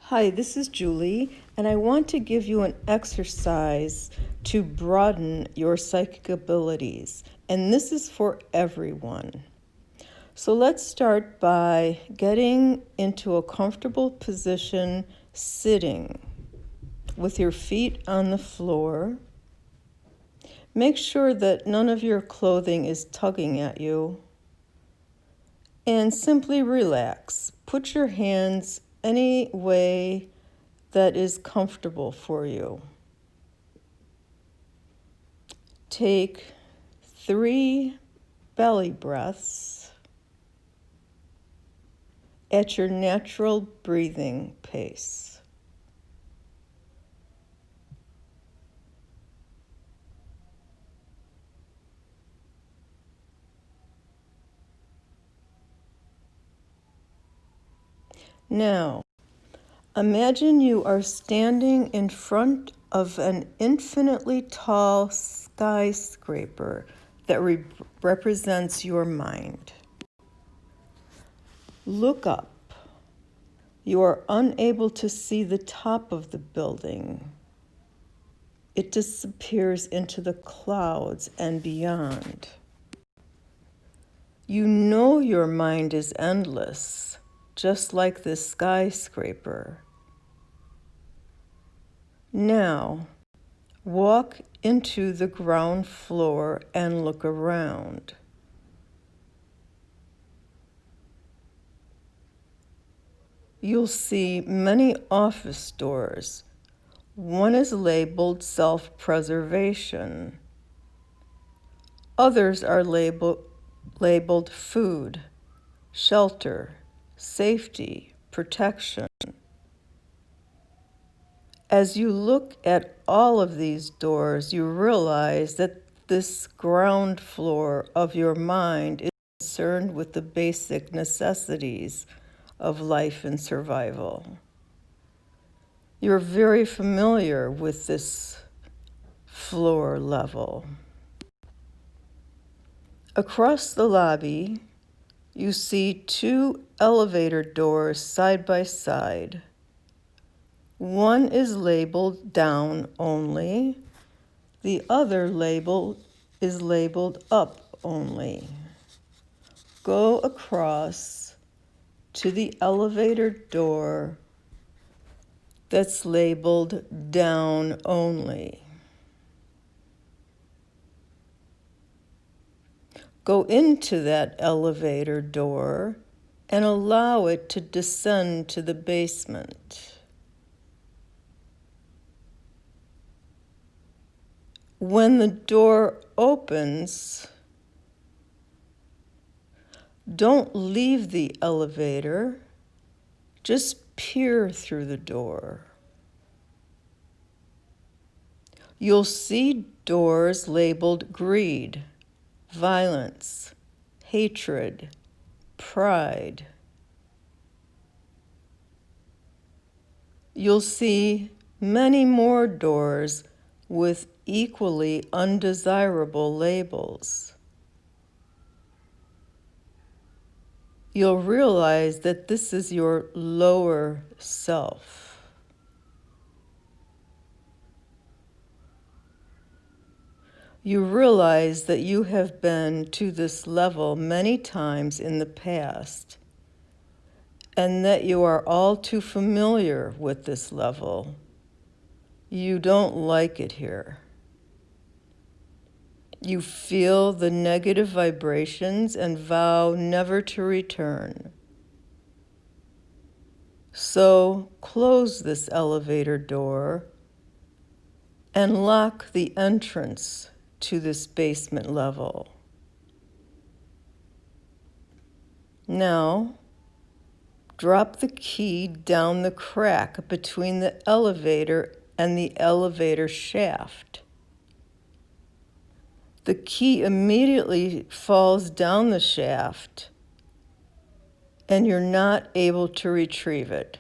Hi, this is Julie, and I want to give you an exercise to broaden your psychic abilities, and this is for everyone. So let's start by getting into a comfortable position sitting with your feet on the floor. Make sure that none of your clothing is tugging at you, and simply relax. Put your hands any way that is comfortable for you. Take 3 belly breaths at your natural breathing pace. Now, imagine you are standing in front of an infinitely tall skyscraper that represents your mind. Look up. You are unable to see the top of the building. It disappears into the clouds and beyond. You know your mind is endless, just like this skyscraper. Now, walk into the ground floor and look around. You'll see many office doors. One is labeled self-preservation. Others are labeled food, shelter, safety, protection. As you look at all of these doors, you realize that this ground floor of your mind is concerned with the basic necessities of life and survival. You're very familiar with this floor level. Across the lobby, you see 2 elevator doors side by side. One is labeled down only. The other is labeled up only. Go across to the elevator door that's labeled down only. Go into that elevator door and allow it to descend to the basement. When the door opens, don't leave the elevator, just peer through the door. You'll see doors labeled greed, violence, hatred, pride. You'll see many more doors with equally undesirable labels. You'll realize that this is your lower self. You realize that you have been to this level many times in the past, and that you are all too familiar with this level. You don't like it here. You feel the negative vibrations and vow never to return. So close this elevator door and lock the entrance to this basement level. Now, drop the key down the crack between the elevator and the elevator shaft. The key immediately falls down the shaft, and you're not able to retrieve it.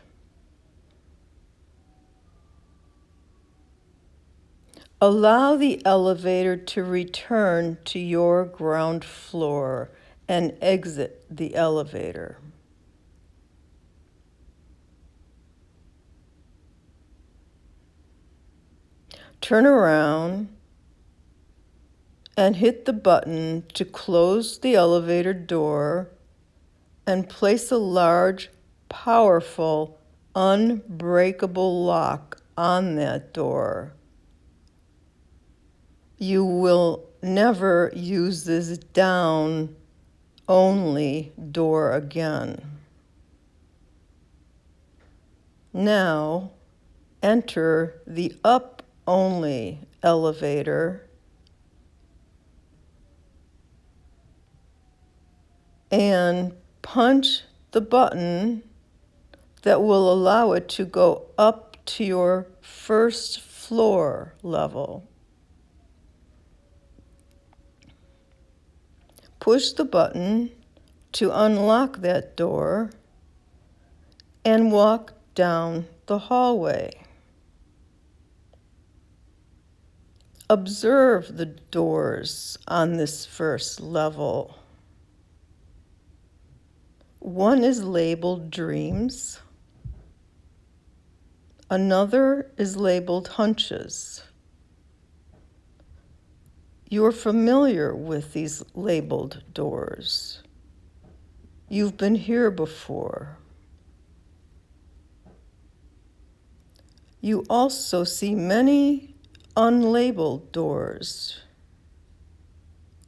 Allow the elevator to return to your ground floor and exit the elevator. turn around and hit the button to close the elevator door and place a large, powerful, unbreakable lock on that door. You will never use this down only door again. Now, enter the up only elevator and punch the button that will allow it to go up to your first floor level. Push the button to unlock that door and walk down the hallway. Observe the doors on this first level. One is labeled dreams. Another is labeled hunches. You're familiar with these labeled doors. You've been here before. You also see many unlabeled doors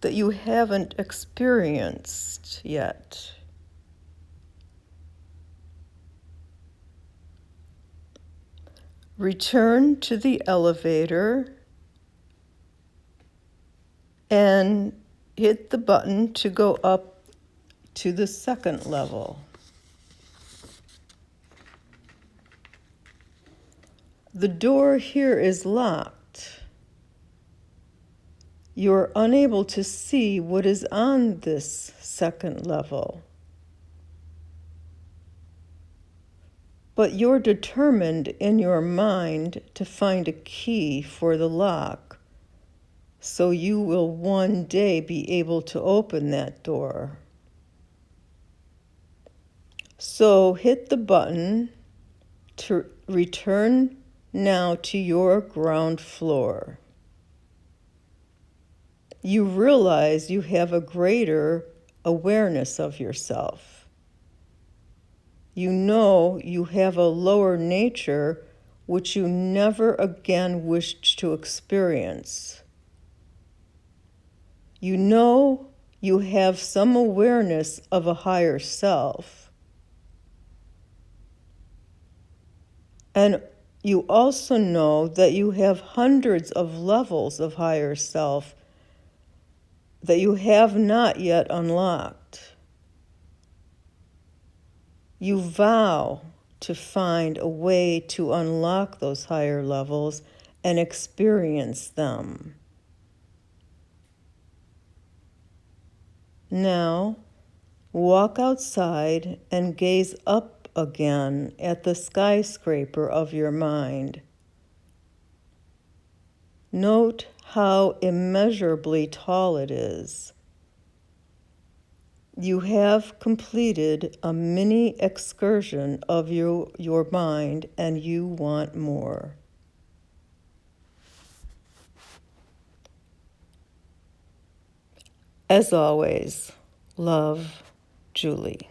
that you haven't experienced yet. Return to the elevator and hit the button to go up to the second level. The door here is locked. You're unable to see what is on this second level. But you're determined in your mind to find a key for the lock, so you will one day be able to open that door. So hit the button to return now to your ground floor. You realize you have a greater awareness of yourself. You know you have a lower nature which you never again wished to experience. You know you have some awareness of a higher self. And you also know that you have hundreds of levels of higher self that you have not yet unlocked. You vow to find a way to unlock those higher levels and experience them. Now, walk outside and gaze up again at the skyscraper of your mind. Note how immeasurably tall it is. You have completed a mini excursion of your mind, and you want more. As always, love, Julie.